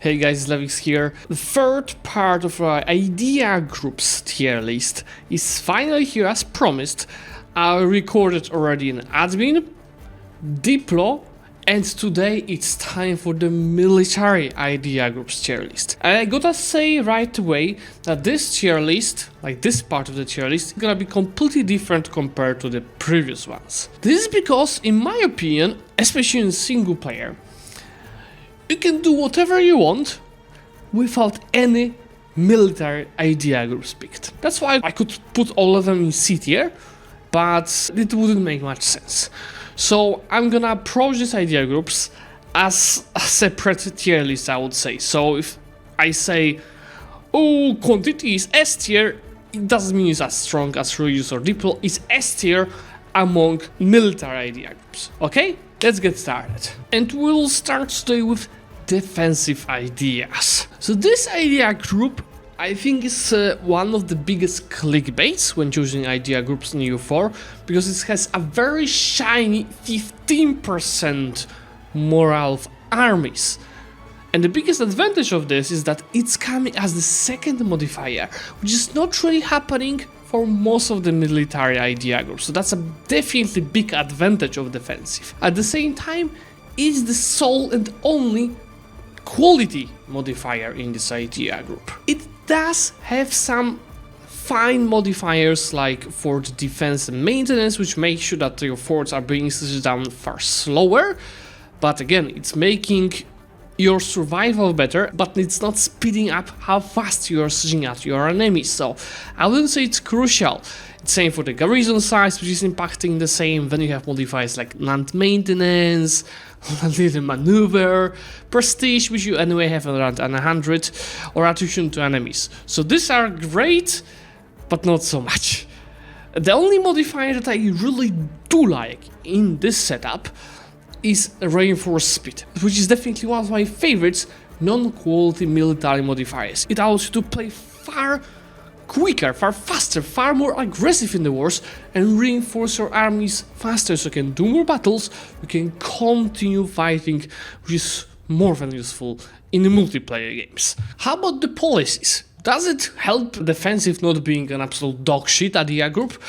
Hey guys, Zlewikk here. The third part of our idea groups tier list is finally here as promised. I recorded already an admin, Diplo, and today it's time for the military idea groups tier list. And I gotta say right away that this tier list, like this part of the tier list, is gonna be completely different compared to the previous ones. This is because, in my opinion, especially in single player, you can do whatever you want without any military idea groups picked. That's why I could put all of them in C tier, but it wouldn't make much sense. So I'm gonna approach these idea groups as a separate tier list, I would say. So if I say, oh, quantity is S tier, it doesn't mean it's as strong as reuse or Diplo. It's S tier among military idea groups. Okay, let's get started. And we'll start today with defensive ideas. So this idea group, I think, is one of the biggest clickbaits when choosing idea groups in EU4, because it has a very shiny 15% morale of armies. And the biggest advantage of this is that it's coming as the second modifier, which is not really happening for most of the military idea groups. So that's a definitely big advantage of defensive. At the same time, it's the sole and only quality modifier in this idea group. It does have some fine modifiers like for the defense and maintenance, which make sure that your forts are being sieged down far slower, but again, it's making your survival better, but it's not speeding up how fast you are sieging at your enemies. So I wouldn't say it's crucial. It's same for the garrison size, which is impacting the same. Then you have modifiers like land maintenance, little maneuver, prestige, which you anyway have around 100, or attrition to enemies. So these are great, but not so much. The only modifier that I really do like in this setup is reinforced speed, which is definitely one of my favorites non-quality military modifiers. It allows you to play far quicker, far faster, far more aggressive in the wars and reinforce your armies faster, so you can do more battles, you can continue fighting, which is more than useful in the multiplayer games. How about the policies? Does it help defensive not being an absolute dog shit idea group?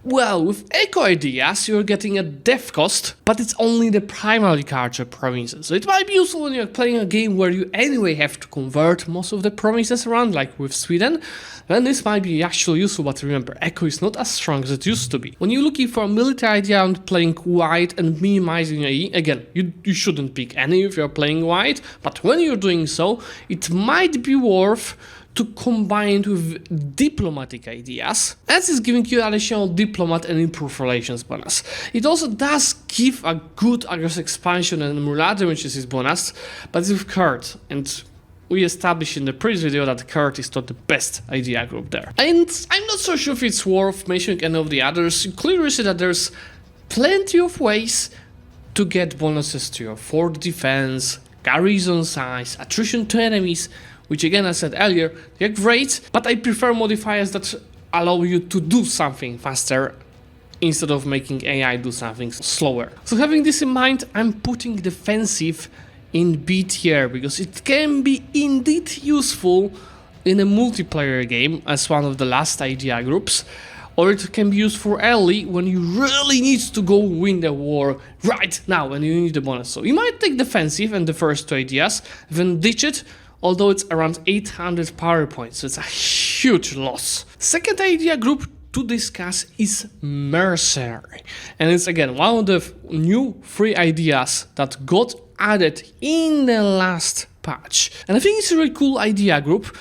Well, with eco ideas, you're getting a dev cost, but it's only the primary culture provinces. So it might be useful when you're playing a game where you anyway have to convert most of the provinces around, like with Sweden. Then this might be actually useful, but remember, eco is not as strong as it used to be. When you're looking for a military idea and playing wide and minimizing AE, again, you shouldn't pick any if you're playing wide, but when you're doing so, it might be worth to combine it with diplomatic ideas, as is giving you additional diplomat and improved relations bonus. It also does give a good aggressive expansion and morale damage is bonus, but it's with Kurt, and we established in the previous video that Kurt is not the best idea group there. And I'm not so sure if it's worth mentioning any of the others. You clearly see that there's plenty of ways to get bonuses to your fort defense, garrison size, attrition to enemies, which again, as I said earlier, they're great, but I prefer modifiers that allow you to do something faster instead of making AI do something slower. So having this in mind, I'm putting defensive in B tier, because it can be indeed useful in a multiplayer game as one of the last idea groups, or it can be used for early when you really need to go win the war right now and you need the bonus. So you might take defensive and the first two ideas, then ditch it, although it's around 800 power points, so it's a huge loss. Second idea group to discuss is Mercenary, and it's again one of the new free ideas that got added in the last patch. And I think it's a really cool idea group,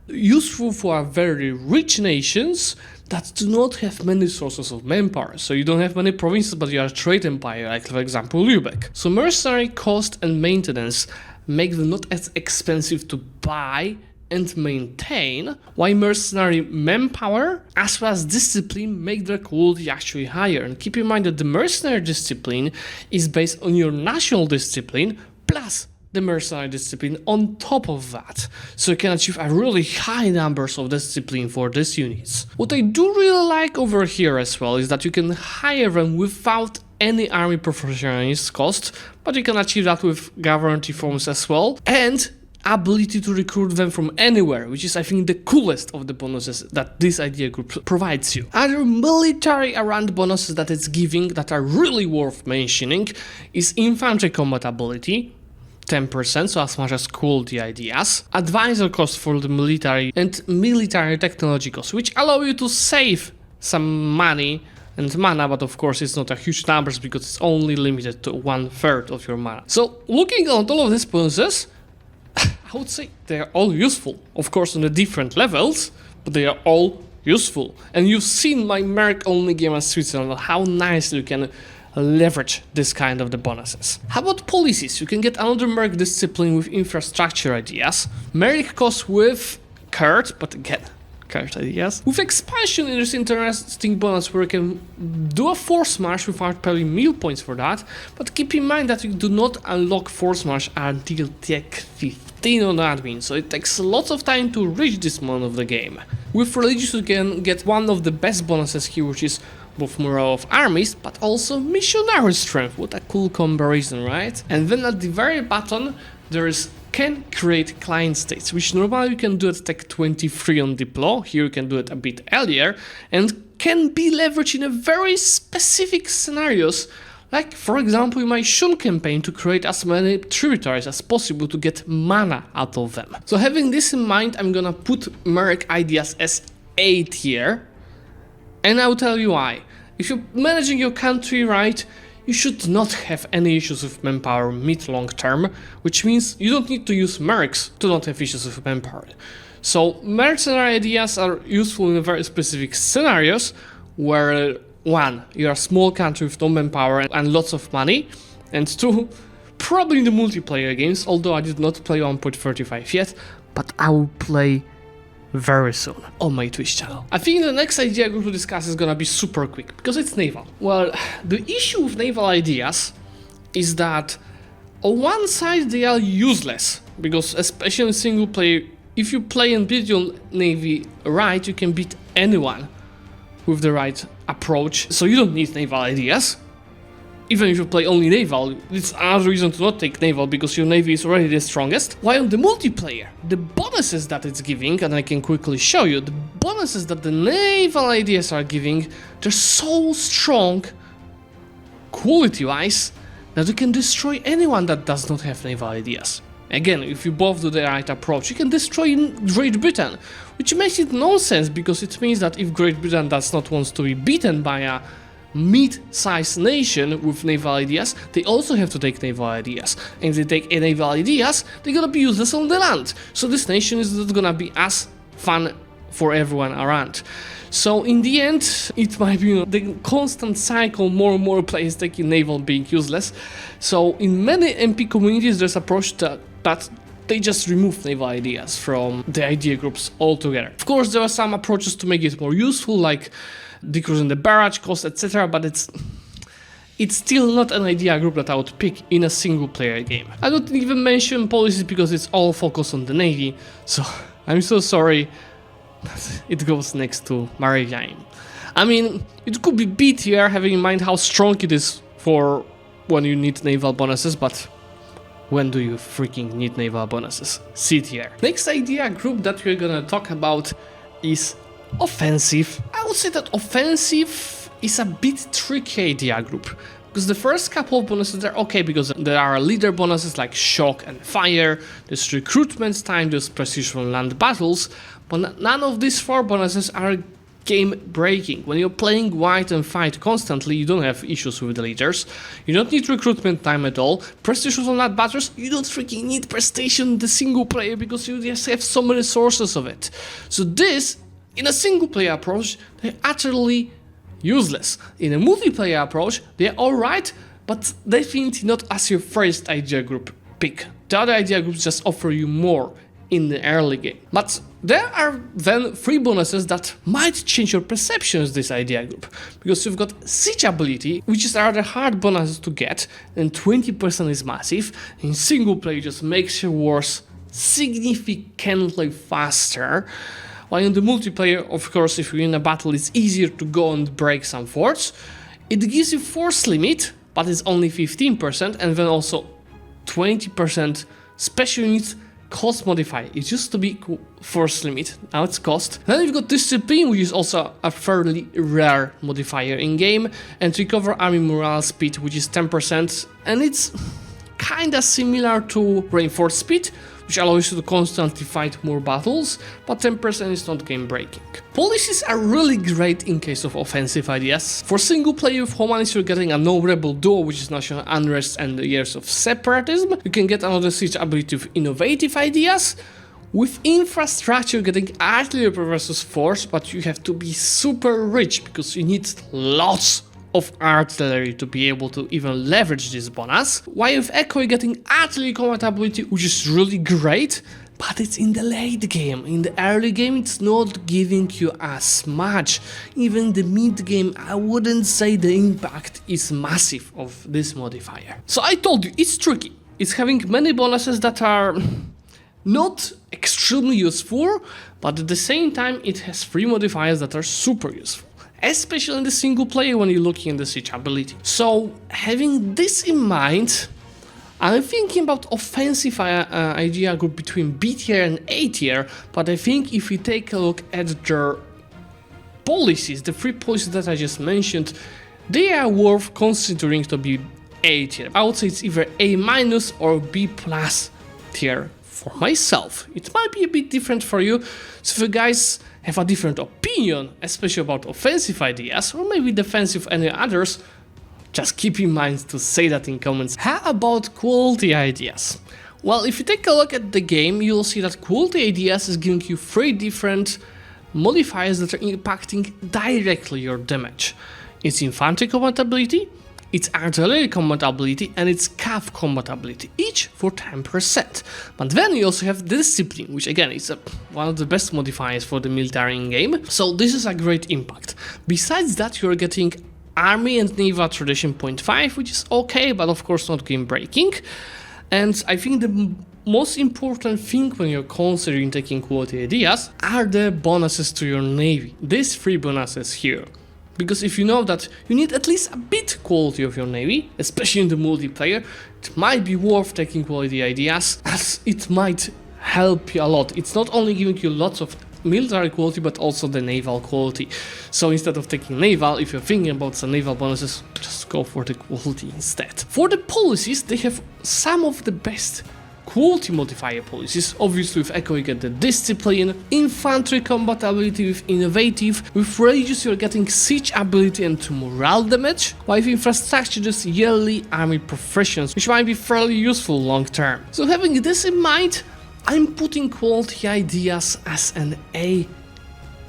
useful for very rich nations that do not have many sources of manpower. So you don't have many provinces, but you are a trade empire, like for example Zlewikk. So Mercenary cost and maintenance make them not as expensive to buy and maintain, while Mercenary manpower as well as discipline make their quality actually higher. And keep in mind that the Mercenary discipline is based on your national discipline plus the Mercenary discipline on top of that, so you can achieve a really high numbers of discipline for these units. What I do really like over here as well is that you can hire them without any army professionalist cost, but you can achieve that with government reforms as well, and ability to recruit them from anywhere, which is I think the coolest of the bonuses that this idea group provides you. Other military around bonuses that it's giving that are really worth mentioning is infantry combat ability, 10%, so as much as quality ideas, advisor cost for the military, and military technology cost, which allow you to save some money and mana, but of course it's not a huge numbers because it's only limited to 1/3 of your mana. So looking at all of these bonuses, I would say they are all useful, of course on the different levels, but they are all useful. And you've seen my Merc only game as Switzerland, how nicely you can leverage this kind of the bonuses. How about policies? You can get another Merc discipline with infrastructure ideas, Merc cost with Kurt, but again, Kurt ideas. With expansion, there's interesting bonus where you can do a force march without paying meal points for that, but keep in mind that you do not unlock force march until Tech 15 on admin, so it takes lots of time to reach this mode of the game. With religious you can get one of the best bonuses here, which is both morale of armies, but also missionary strength. What a cool comparison, right? And then at the very bottom there is can create client states, which normally you can do at Tech 23 on Diplo. Here you can do it a bit earlier, and can be leveraged in a very specific scenarios, like for example in my Shun campaign to create as many tributaries as possible to get mana out of them. So having this in mind, I'm gonna put Merc ideas as A tier, and I'll tell you why. If you're managing your country right, you should not have any issues with manpower mid-long term, which means you don't need to use mercs to not have issues with manpower. So mercenary ideas are useful in very specific scenarios where 1, you're a small country with no manpower and lots of money, and 2, probably in the multiplayer games, although I did not play 1.35 yet, but I will play very soon on my Twitch channel. I think the next idea group to discuss is gonna be super quick, because it's naval. Well, the issue with naval ideas is that on one side they are useless, because especially in single player, if you play and build your navy right, you can beat anyone with the right approach, so you don't need naval ideas. Even if you play only naval, it's another reason to not take naval, because your navy is already the strongest. While on the multiplayer, the bonuses that it's giving, and I can quickly show you, the bonuses that the naval ideas are giving, they're so strong, quality-wise, that you can destroy anyone that does not have naval ideas. Again, if you both do the right approach, you can destroy Great Britain, which makes it nonsense, because it means that if Great Britain does not want to be beaten by a mid-sized nation with naval ideas, they also have to take naval ideas. And if they take naval ideas, they're gonna be useless on the land. So this nation is not gonna be as fun for everyone around. So in the end, it might be the constant cycle, more and more players taking naval being useless. So in many MP communities, there's approach that they just remove naval ideas from the idea groups altogether. Of course, there are some approaches to make it more useful, like decreasing the barrage cost, etc., but it's still not an idea group that I would pick in a single player game. I don't even mention policies because it's all focused on the navy, so I'm so sorry. It goes next to maritime. I mean, it could be B tier, having in mind how strong it is for when you need naval bonuses, but when do you freaking need naval bonuses? C tier. Next idea group that we're gonna talk about is offensive. I would say that offensive is a bit tricky idea group, because the first couple of bonuses are okay, because there are leader bonuses like shock and fire, there's recruitment time, there's precision on land battles, but none of these 4 bonuses are game breaking. When you're playing white and fight constantly, you don't have issues with the leaders, you don't need recruitment time at all, precision on land battles, you don't freaking need prestation in the single player, because you just have so many sources of it. So this, in a single player approach, they're utterly useless. In a multiplayer approach, they're alright, but definitely not as your first idea group pick. The other idea groups just offer you more in the early game. But there are then 3 bonuses that might change your perceptions of this idea group, because you've got siege ability, which is a rather hard bonus to get, and 20% is massive. In single player, just makes your wars significantly faster. While in the multiplayer, of course, if you're in a battle, it's easier to go and break some forts. It gives you force limit, but it's only 15%, and then also 20% special units cost modifier. It used to be force limit, now it's cost. Then you've got discipline, which is also a fairly rare modifier in game, and recover army morale speed, which is 10%, and it's kinda similar to reinforced speed, which allows you to constantly fight more battles, but 10% is not game breaking. Policies are really great in case of offensive ideas. For single player with Humanis, you're getting a no rebel duo, which is national unrest and the years of separatism. You can get another siege ability with innovative ideas. With infrastructure, you're getting artillery versus force, but you have to be super rich because you need lots of artillery to be able to even leverage this bonus. While with Echo, you're getting artillery combat ability, which is really great, but it's in the late game. In the early game, it's not giving you as much. Even the mid game, I wouldn't say the impact is massive of this modifier. So I told you, it's tricky. It's having many bonuses that are not extremely useful, but at the same time, it has 3 modifiers that are super useful, especially in the single player when you're looking at the siege ability. So having this in mind, I'm thinking about offensive idea group between B tier and A tier, but I think if we take a look at their policies, the 3 policies that I just mentioned, they are worth considering to be A tier. I would say it's either A- or B+ tier for myself. It might be a bit different for you, so if you guys have a different opinion, especially about offensive ideas, or maybe defensive any others, just keep in mind to say that in comments. How about quality ideas? Well, if you take a look at the game, you'll see that quality ideas is giving you 3 different modifiers that are impacting directly your damage. It's infantry combat ability, it's artillery combat ability, and it's cav combat ability, each for 10%. But then you also have discipline, which again is one of the best modifiers for the military in game, so this is a great impact. Besides that, you're getting army and naval tradition 0.5, which is okay, but of course not game breaking. And I think the most important thing when you're considering taking quality ideas are the bonuses to your navy. These 3 bonuses here. Because if you know that you need at least a bit quality of your navy, especially in the multiplayer, it might be worth taking quality ideas, as it might help you a lot. It's not only giving you lots of military quality, but also the naval quality. So instead of taking naval, if you're thinking about some naval bonuses, just go for the quality instead. For the policies, they have some of the best quality modifier policies. Obviously with Echo you get the discipline, infantry combat ability with innovative, with religious you're getting siege ability and morale damage, while with infrastructure just yearly army professions, which might be fairly useful long term. So having this in mind, I'm putting quality ideas as an A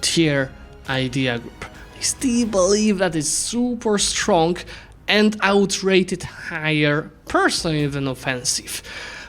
tier idea group. I still believe that is super strong, and I would rate it higher personally than offensive.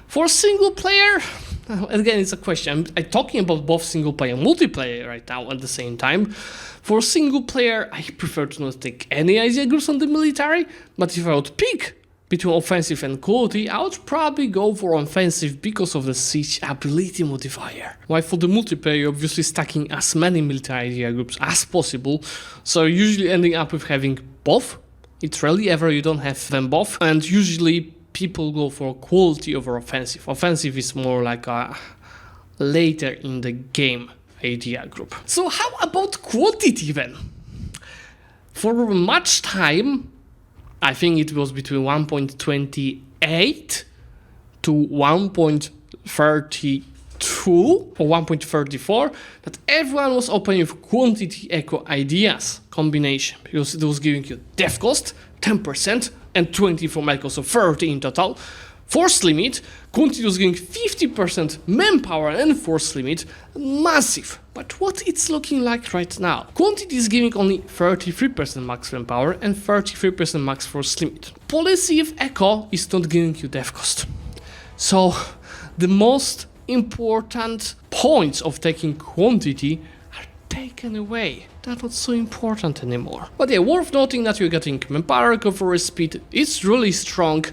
For single player, again it's a question, I'm talking about both single player and multiplayer right now at the same time. For single player, I prefer to not take any idea groups on the military, but if I would pick between offensive and quality, I would probably go for offensive because of the siege ability modifier. While for the multiplayer, you're obviously stacking as many military idea groups as possible, so usually ending up with having both. It's rarely ever you don't have them both, and usually people go for quality over offensive. Offensive is more like a later in the game idea group. So how about quantity then? For much time, I think it was between 1.28 to 1.32 or 1.34 that everyone was opening with quantity echo ideas combination, because it was giving you death cost, 10%, and 20 from echo, so 30 in total. Force limit, quantity was giving 50% manpower and force limit, massive. But what it's looking like right now? Quantity is giving only 33% max manpower and 33% max force limit. Policy of echo is not giving you death cost. So the most important points of taking quantity are taken away. They're not so important anymore. But yeah, worth noting that you're getting manpower recovery speed, it's really strong.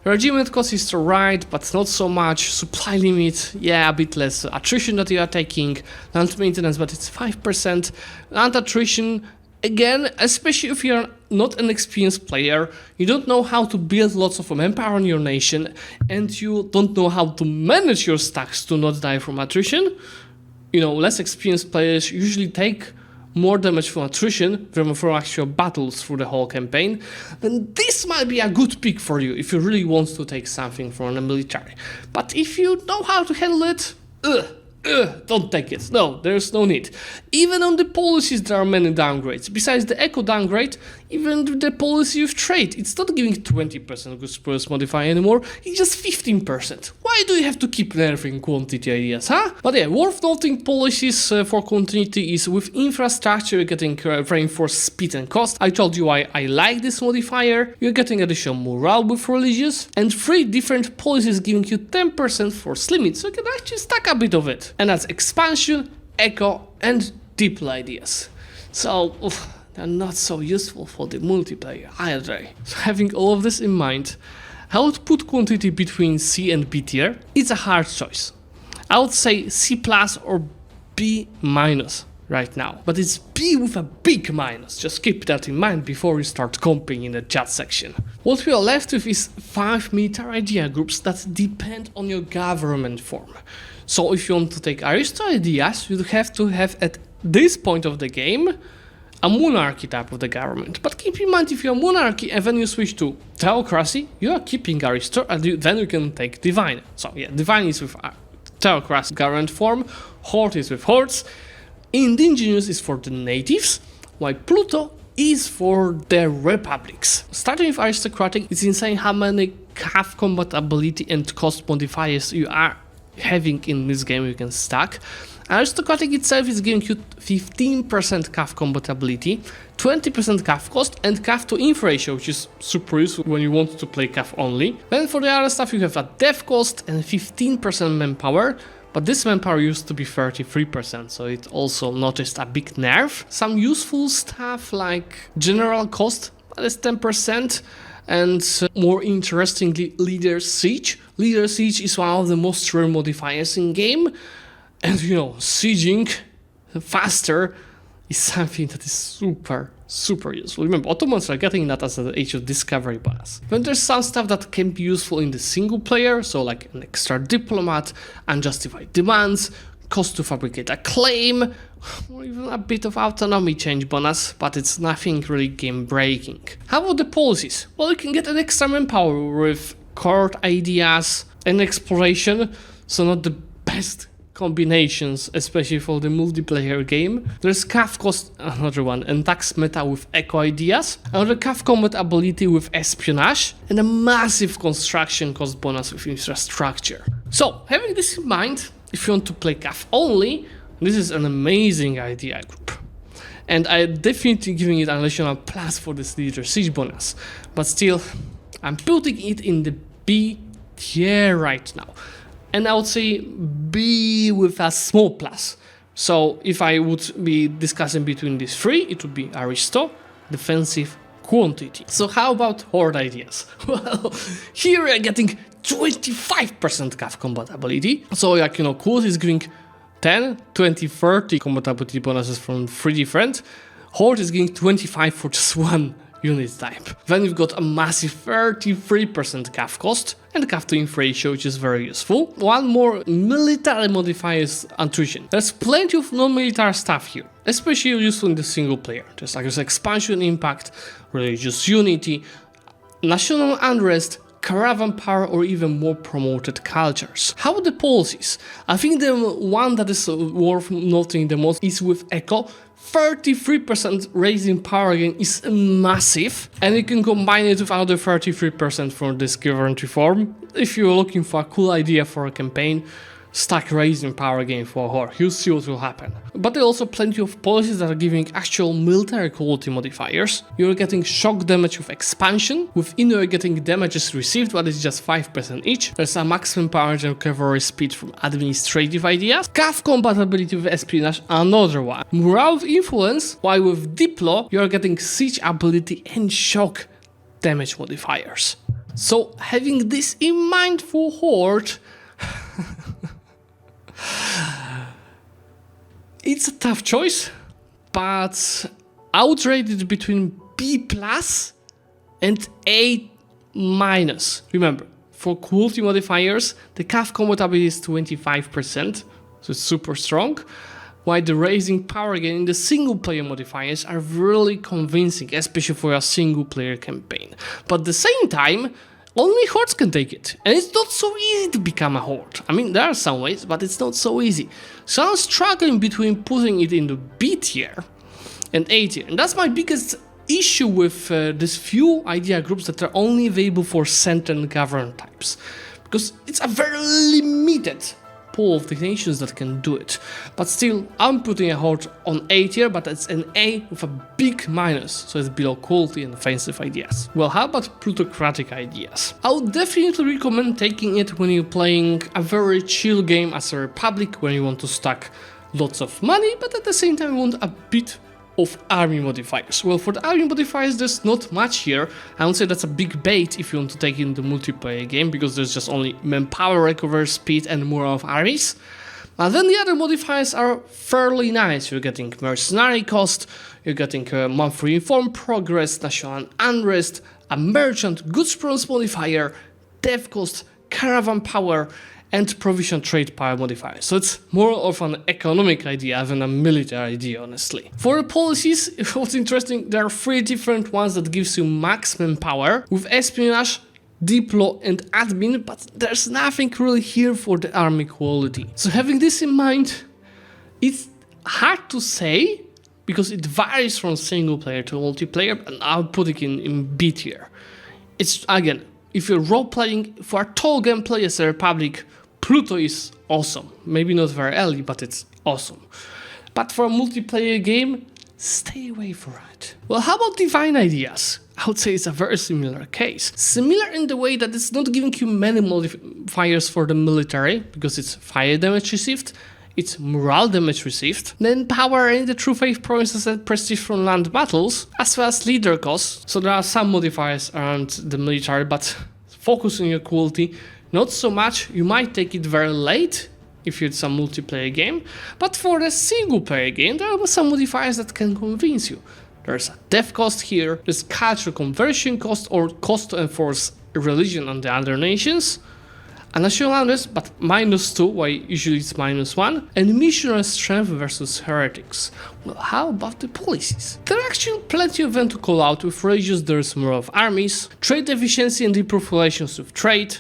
Regiment cost is right, but not so much. Supply limit, yeah, a bit less. Attrition that you are taking, land maintenance, but it's 5%. Land attrition Again, especially if you're not an experienced player, you don't know how to build lots of manpower in your nation, and you don't know how to manage your stacks to not die from attrition. Less experienced players usually take more damage from attrition than from actual battles through the whole campaign, then this might be a good pick for you if you really want to take something from the military. But if you know how to handle it, don't take it. No, there's no need. Even on the policies there are many downgrades. Besides the eco downgrade, even the policy of trade, it's not giving 20% good spurs modifier anymore, it's just 15%. Why do you have to keep nerfing quantity ideas, huh? But yeah, worth noting policies for continuity is with infrastructure you're getting reinforced speed and cost. I told you why I like this modifier. You're getting additional morale with religious, and 3 different policies giving you 10% force limit, so you can actually stack a bit of it. And that's expansion, eco, and diplo ideas. So, they're not so useful for the multiplayer either. So having all of this in mind, I would put quantity between C and B tier. It's a hard choice. I would say C plus or B minus right now. But it's B with a big minus. Just keep that in mind before you start comping in the chat section. What we are left with is 5 military idea groups that depend on your government form. So if you want to take Aristo ideas, you have to have at this point of the game a monarchy type of the government. But keep in mind, if you're a monarchy and then you switch to theocracy, you are keeping Aristo, and then you can take divine. So yeah, divine is with theocracy government form, Horde is with hordes, Indigenous is for the natives, while Pluto is for the republics. Starting with Aristocratic, it's insane how many half combat ability and cost modifiers you are having in this game you can stack. Aristocratic itself is giving you 15% CAF combat ability, 20% CAF cost, and CAF to inf ratio, which is super useful when you want to play CAF only. Then for the other stuff you have a dev cost and 15% manpower, but this manpower used to be 33%, so it also noticed a big nerf. Some useful stuff like general cost, that is 10%, and more interestingly, Leader Siege. Leader Siege is one of the most rare modifiers in game, and sieging faster is something that is super useful. Remember, Ottomans are getting that as an Age of Discovery bonus. Then there's some stuff that can be useful in the single player, so like an extra diplomat, unjustified demands, cost to fabricate a claim, or even a bit of autonomy change bonus, but it's nothing really game breaking. How about the policies? Well, you can get an extra manpower with court ideas and exploration, so not the best combinations, especially for the multiplayer game. There's CAF cost, another one, and tax meta with eco ideas, another CAF combat ability with espionage, and a massive construction cost bonus with infrastructure. So, having this in mind, if you want to play CAF only, this is an amazing idea group. And I'm definitely giving it an additional plus for this Leader Siege bonus. But still, I'm putting it in the B tier right now. And I would say B with a small plus. So if I would be discussing between these 3, it would be Aristo, defensive, quantity. So how about Horde ideas? Well, here we are getting 25% CAF combat ability. So quote is giving 10, 20, 30 combat ability bonuses from 3 different. Horde is giving 25 for just 1 unit type. Then you've got a massive 33% CAF cost and CAF to inf ratio, which is very useful. One more military modifier is attrition. There's plenty of non-military stuff here, especially useful in the single player. There's like expansion impact, religious unity, national unrest, caravan power, or even more promoted cultures. How about the policies? I think the one that is worth noting the most is with eco. 33% raising power gain is massive, and you can combine it with another 33% from this current reform. If you're looking for a cool idea for a campaign, stack raising power gain for Horde, you'll see what will happen. But there are also plenty of policies that are giving actual military quality modifiers. You're getting shock damage with expansion, within you're getting damages received, but it's just 5% each. There's a maximum power and recovery speed from administrative ideas. CAF compatibility with espionage, another one. Morale of influence, while with Diplo, you're getting siege ability and shock damage modifiers. So having this in mind for Horde, it's a tough choice, but I would rate it between B plus and A minus. Remember, for quality modifiers, the CAF combat ability is 25%, so it's super strong, while the raising power gain in the single player modifiers are really convincing, especially for a single player campaign. But at the same time, only hordes can take it, and it's not so easy to become a horde. I mean, there are some ways, but it's not so easy. So I'm struggling between putting it into B tier and A tier, and that's my biggest issue with these few idea groups that are only available for center and governor types, because it's a very limited pool of the nations that can do it. But still, I'm putting a horde on A tier, but it's an A with a big minus, so it's below quality and offensive ideas. Well, how about plutocratic ideas? I would definitely recommend taking it when you're playing a very chill game as a republic, when you want to stack lots of money, but at the same time you want a bit of army modifiers. Well, for the army modifiers, there's not much here. I would say that's a big bait if you want to take it in the multiplayer game, because there's just only manpower, recovery, speed, and morale of armies. And then the other modifiers are fairly nice. You're getting mercenary cost, you're getting monthly inform progress, national unrest, a merchant goods bronze modifier, dev cost, caravan power, and provision trade power modifier. So it's more of an economic idea than a military idea, honestly. For the policies, what's interesting, there are 3 different ones that gives you maximum power with espionage, diplo, and admin, but there's nothing really here for the army quality. So having this in mind, it's hard to say because it varies from single player to multiplayer, and I'll put it in B tier. It's, again, if you're role playing for a tall gameplay as a republic, Pluto is awesome. Maybe not very early, but it's awesome. But for a multiplayer game, stay away from it. Well, how about divine ideas? I would say it's a very similar case. Similar in the way that it's not giving you many modifiers for the military, because it's fire damage received, it's morale damage received, then power in the true faith provinces and prestige from land battles, as well as leader costs. So there are some modifiers around the military, but focus on your quality. Not so much. You might take it very late if it's a multiplayer game, but for the single player game, there are some modifiers that can convince you. There's a death cost here, there's cultural conversion cost or cost to enforce religion on the other nations, a national unrest, but -2, while usually it's -1, and missionary strength versus heretics. Well, how about the policies? There are actually plenty of them to call out. With religious, there's more of armies, trade efficiency and improve relations with trade,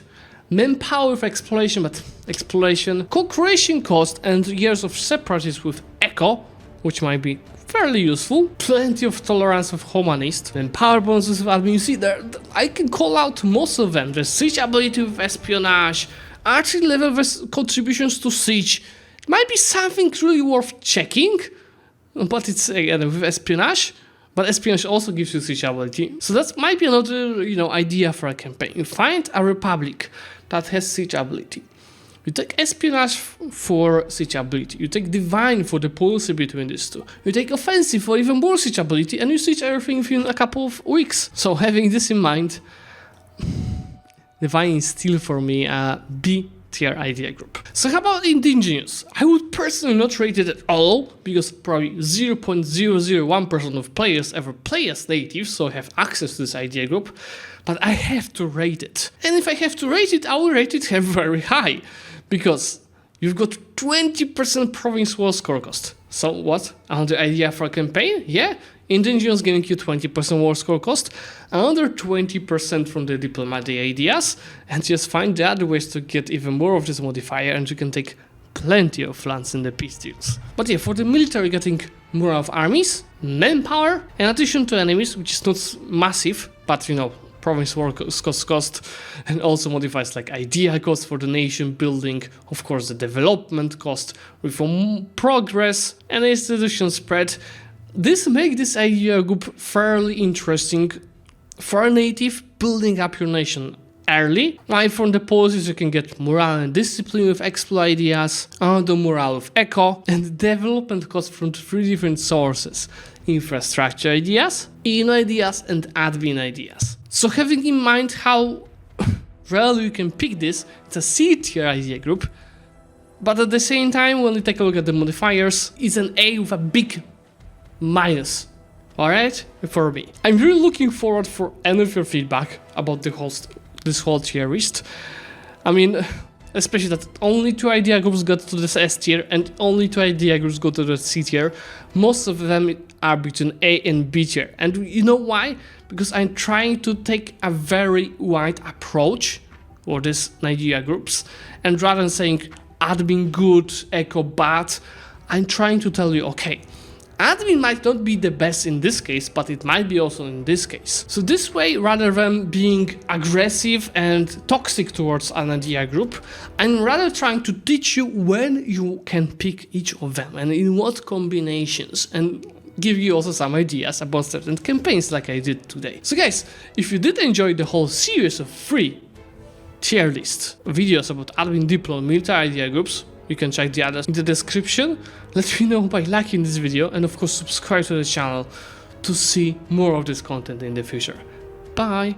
manpower with exploration, but exploration, co-creation cost, and years of separatism with eco, which might be fairly useful. Plenty of tolerance with humanist, manpower bonuses with admin. You see, I can call out most of them. There's siege ability with espionage, archery level with contributions to siege. It might be something really worth checking, but it's again with espionage. But espionage also gives you siege ability. So that might be another, idea for a campaign. You find a republic that has siege ability. You take espionage for siege ability. You take divine for the policy between these two. You take offensive for even more siege ability, and you siege everything within a couple of weeks. So having this in mind, divine is still for me a B tier idea group. So how about Indigenous? I would personally not rate it at all, because probably 0.001% of players ever play as native, so have access to this idea group, but I have to rate it. And if I have to rate it, I will rate it very high, because you've got 20% province war score cost. So what? Another idea for a campaign? Yeah, Indigenous giving you 20% war score cost, another 20% from the diplomatic ideas, and just find the other ways to get even more of this modifier, and you can take plenty of lands in the peace deals. But yeah, for the military, getting more of armies, manpower, in addition to enemies, which is not massive, but province war cost, and also modifies like idea cost for the nation building, of course the development cost, reform progress, and institution spread. This makes this idea group fairly interesting for a native building up your nation early. While from the policies you can get morale and discipline with exploit ideas, the morale with eco, and development cost from 3 different sources: infrastructure ideas, ideas, and admin ideas. So having in mind how rarely you can pick this, it's a C tier idea group, but at the same time, when you take a look at the modifiers, it's an A with a big minus Alright? For me. I'm really looking forward for any of your feedback about this whole tier list. I mean, especially that only 2 idea groups got to this S tier and only 2 idea groups got to the C tier. Most of them are between A and B tier. And you know why? Because I'm trying to take a very wide approach for these idea groups. And rather than saying admin good, echo bad, I'm trying to tell you, okay, admin might not be the best in this case, but it might be also in this case. So this way, rather than being aggressive and toxic towards an idea group, I'm rather trying to teach you when you can pick each of them and in what combinations, and give you also some ideas about certain campaigns like I did today. So guys, if you did enjoy the whole series of 3 tier list videos about admin, diplo, and military idea groups, you can check the others in the description. Let me know by liking this video and of course subscribe to the channel to see more of this content in the future. Bye!